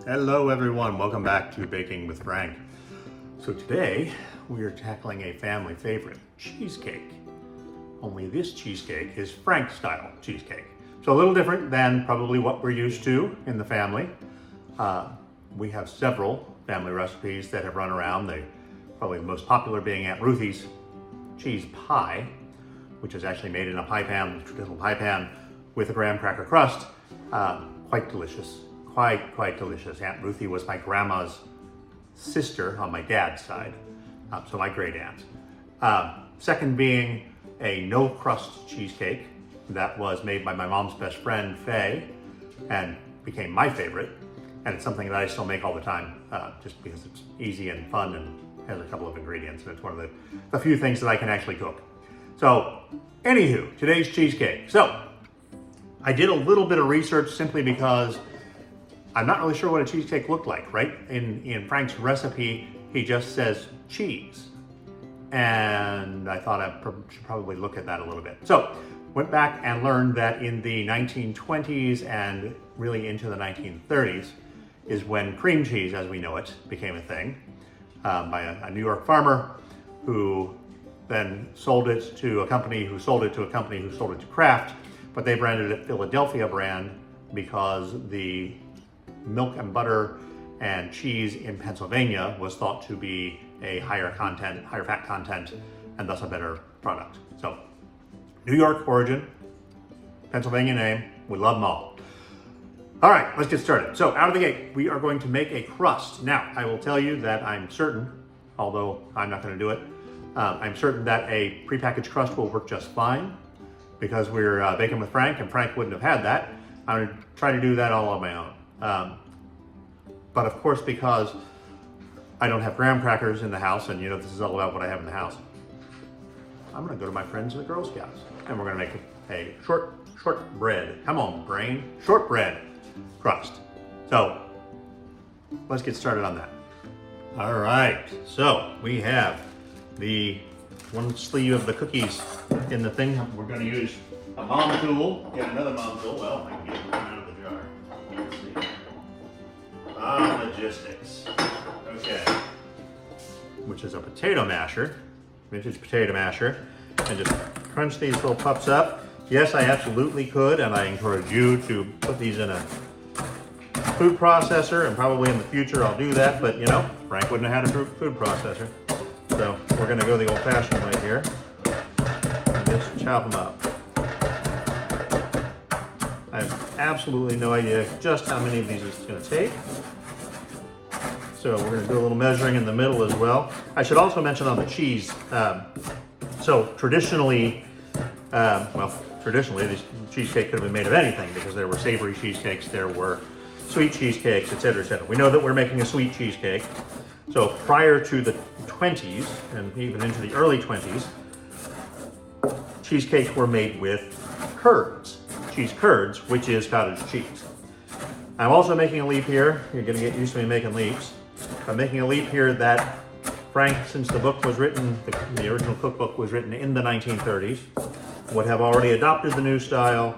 Hello everyone, welcome back to Baking with Frank. So today we are tackling a family favorite, cheesecake. Only this cheesecake is Frank style cheesecake. So a little different than probably what we're used to in the family. We have several family recipes that have run around. Probably the most popular being Aunt Ruthie's cheese pie, which is actually made in a pie pan, traditional pie pan with a graham cracker crust. Quite delicious. Quite delicious. Aunt Ruthie was my grandma's sister on my dad's side, so my great aunt. Second being a no crust cheesecake that was made by my mom's best friend, Faye, and became my favorite. And it's something that I still make all the time, just because it's easy and fun and has a couple of ingredients, and it's one of the few things that I can actually cook. So, anywho, today's cheesecake. So, I did a little bit of research simply because I'm not really sure what a cheesecake looked like, right? In Frank's recipe, he just says cheese. And I thought I should probably look at that a little bit. So, went back and learned that in the 1920s and really into the 1930s is when cream cheese, as we know it, became a thing by a New York farmer who then sold it to a company who sold it to a company who sold it to Kraft, but they branded it Philadelphia brand because the milk and butter and cheese in Pennsylvania was thought to be a higher fat content, and thus a better product. So, New York origin, Pennsylvania name, we love them all. All right, let's get started. So, out of the gate, we are going to make a crust. Now, I will tell you that I'm certain, although I'm not going to do it, I'm certain that a prepackaged crust will work just fine because we're baking with Frank, and Frank wouldn't have had that. I'm going to try to do that all on my own. But of course, because I don't have graham crackers in the house, and you know this is all about what I have in the house, I'm going to go to my friends at the Girl Scouts, and we're going to make a shortbread. Come on, brain, shortbread crust. So let's get started on that. All right, so we have the one sleeve of the cookies in the thing. We're going to use a mom tool, get another mom tool. Well, I can get one out of the jar. Let's see. Logistics. Okay. Which is a potato masher, vintage potato masher, and just crunch these little pups up. Yes, I absolutely could, and I encourage you to put these in a food processor, and probably in the future I'll do that, but you know, Frank wouldn't have had a food processor. So we're going to go the old-fashioned way here and just chop them up. I have absolutely no idea just how many of these it's going to take. So we're going to do a little measuring in the middle as well. I should also mention on the cheese, so traditionally, this cheesecake could have been made of anything because there were savory cheesecakes, there were sweet cheesecakes, etc., etc. We know that we're making a sweet cheesecake. So prior to the 20s and even into the early 20s, cheesecakes were made with curds, cheese curds, which is cottage cheese. I'm also making a leap here. You're going to get used to me making leaps. I'm making a leap here that Frank, since the book was written, the original cookbook was written in the 1930s, would have already adopted the new style.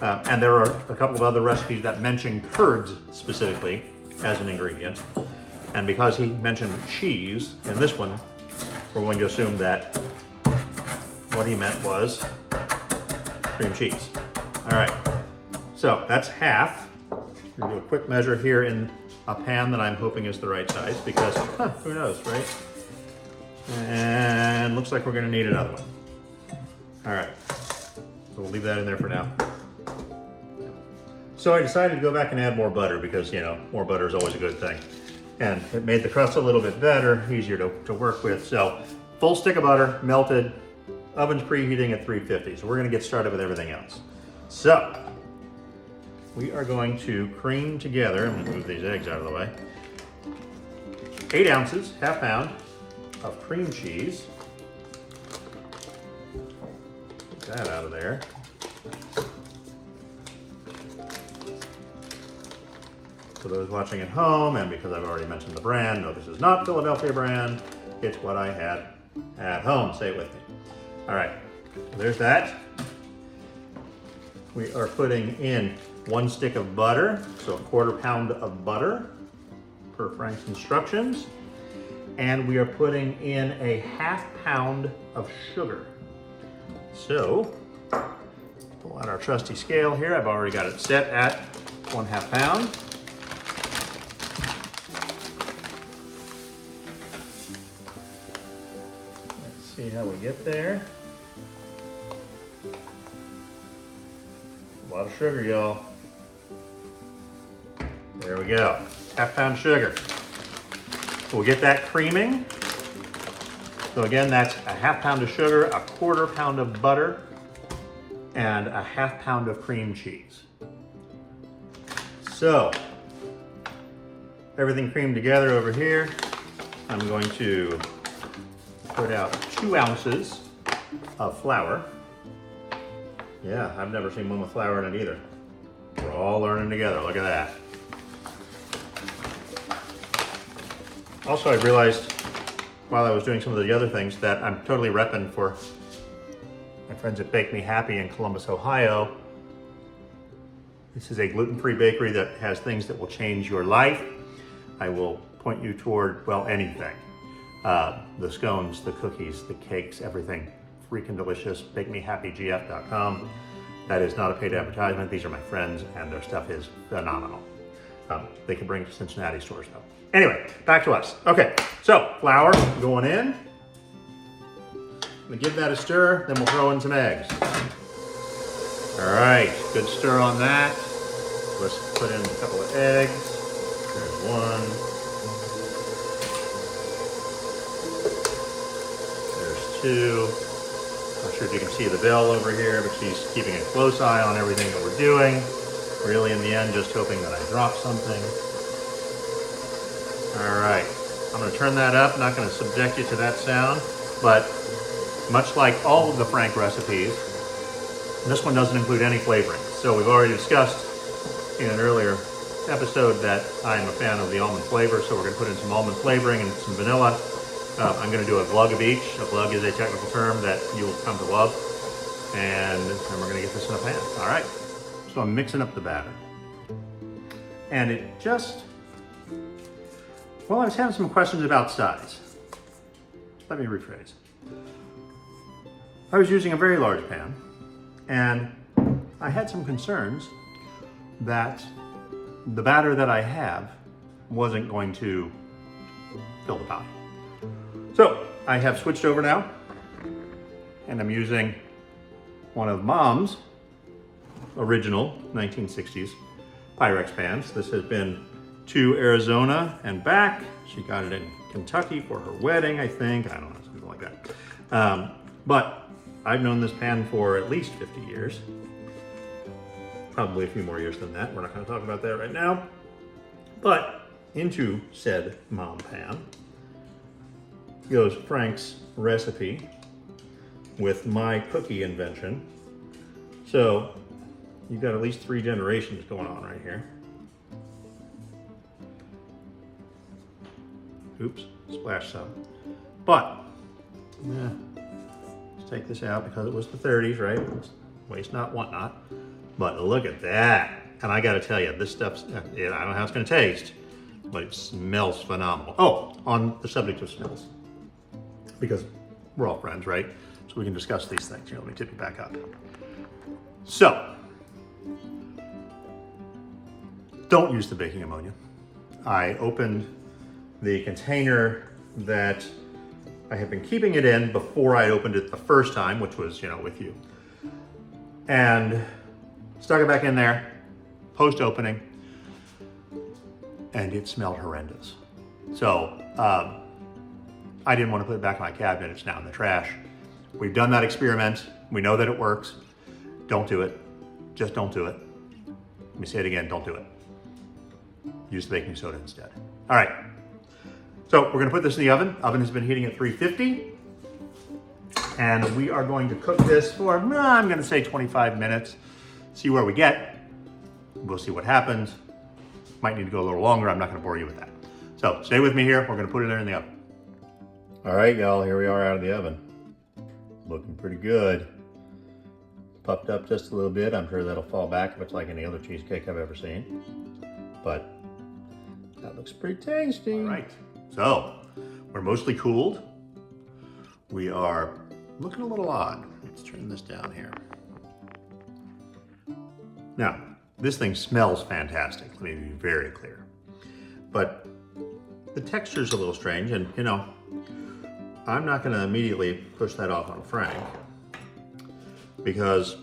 And there are a couple of other recipes that mention curds specifically as an ingredient. And because he mentioned cheese in this one, we're going to assume that what he meant was cream cheese. All right, so that's half. We're going to do a quick measure here in a pan that I'm hoping is the right size because, who knows, right? And looks like we're going to need another one. All right, so we'll leave that in there for now. So I decided to go back and add more butter because, you know, more butter is always a good thing. And it made the crust a little bit better, easier to work with. So full stick of butter, melted, oven's preheating at 350. So we're going to get started with everything else. So we are going to cream together, I'm going to move these eggs out of the way, 8 ounces, half pound of cream cheese. Get that out of there. For those watching at home, and because I've already mentioned the brand, no, this is not Philadelphia brand, it's what I had at home. Say it with me. All right, there's that. We are putting in 1 stick of butter, so a 1/4 pound of butter. per Frank's instructions. And we are putting in a 1/2 pound of sugar. So, pull out our trusty scale here. I've already got it set at 1/2 pound. Let's see how we get there. A lot of sugar, y'all. There we go, 1/2 pound sugar. We'll get that creaming. So again, that's a 1/2 pound of sugar, a 1/4 pound of butter, and a 1/2 pound of cream cheese. So, everything creamed together over here. I'm going to put out 2 ounces of flour. Yeah, I've never seen one with flour in it either. We're all learning together, look at that. Also, I realized while I was doing some of the other things that I'm totally repping for my friends at Bake Me Happy in Columbus, Ohio. This is a gluten-free bakery that has things that will change your life. I will point you toward, well, anything. The scones, the cookies, the cakes, everything. Freaking delicious. BakeMeHappyGF.com. That is not a paid advertisement. These are my friends and their stuff is phenomenal. They can bring to Cincinnati stores though. Anyway, back to us. Okay, so flour going in. We give that a stir, then we'll throw in some eggs. All right, good stir on that. Let's put in a couple of eggs. There's one. There's 2. Not sure if you can see the bell over here, but she's keeping a close eye on everything that we're doing. Really, in the end, just hoping that I drop something. All right, I'm gonna turn that up. Not gonna subject you to that sound, but much like all of the Frank recipes, this one doesn't include any flavoring. So we've already discussed in an earlier episode that I'm a fan of the almond flavor, so we're gonna put in some almond flavoring and some vanilla. I'm gonna do a glug of each. A glug is a technical term that you will come to love. And then we're gonna get this in a pan, all right? So I'm mixing up the batter. And it just, well, I was having some questions about size. Let me rephrase. I was using a very large pan, and I had some concerns that the batter that I have wasn't going to fill the pot. So I have switched over now, and I'm using one of Mom's original 1960s Pyrex pans. This has been to Arizona and back. She got it in Kentucky for her wedding, I think. I don't know, something like that. But I've known this pan for at least 50 years. Probably a few more years than that. We're not going to talk about that right now. But into said Mom pan goes Frank's recipe with my cookie invention. So you've got at least 3 generations going on right here. Oops, splash some. But, let's take this out because it was the 30s, right? Waste not, want not. But look at that. And I gotta tell you, this stuff's, I don't know how it's gonna taste, but it smells phenomenal. Oh, on the subject of smells, because we're all friends, right? So we can discuss these things. Here, let me tip you back up. So, don't use the baking ammonia. I opened the container that I had been keeping it in before I opened it the first time, which was, with you. And stuck it back in there, post-opening, and it smelled horrendous. So, I didn't want to put it back in my cabinet. It's now in the trash. We've done that experiment. We know that it works. Don't do it. Just don't do it. Let me say it again, don't do it. Use the baking soda instead. All right. So we're gonna put this in the oven. Oven has been heating at 350. And we are going to cook this for, I'm gonna say 25 minutes. See where we get. We'll see what happens. Might need to go a little longer. I'm not gonna bore you with that. So stay with me here. We're gonna put it there in the oven. All right, y'all, here we are out of the oven. Looking pretty good. Puffed up just a little bit. I'm sure that'll fall back if it's like any other cheesecake I've ever seen. But That looks pretty tasty. All right, so we're mostly cooled. We are looking a little odd. Let's turn this down here. Now, this thing smells fantastic. Let me be very clear. But the texture's a little strange, and you know, I'm not gonna immediately push that off on Frank because,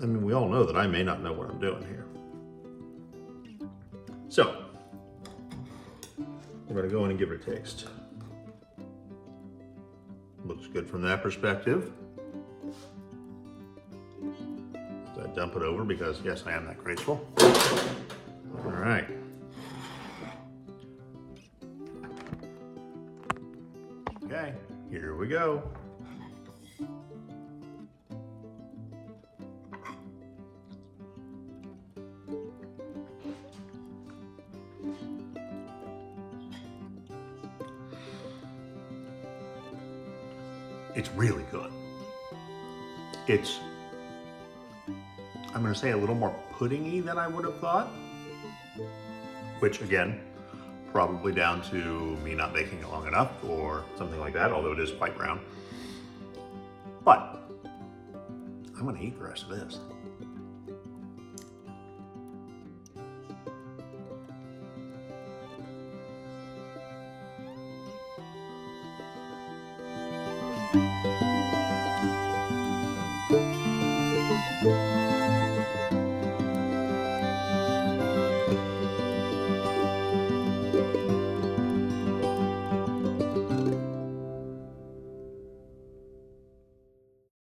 I mean, we all know that I may not know what I'm doing here. So, we're gonna go in and give it a taste. Looks good from that perspective. So I dump it over because, yes, I am that graceful. All right. Okay, here we go. It's really good. It's, I'm gonna say, a little more puddingy than I would have thought, which again, probably down to me not baking it long enough or something like that, although it is quite brown. But I'm gonna eat the rest of this.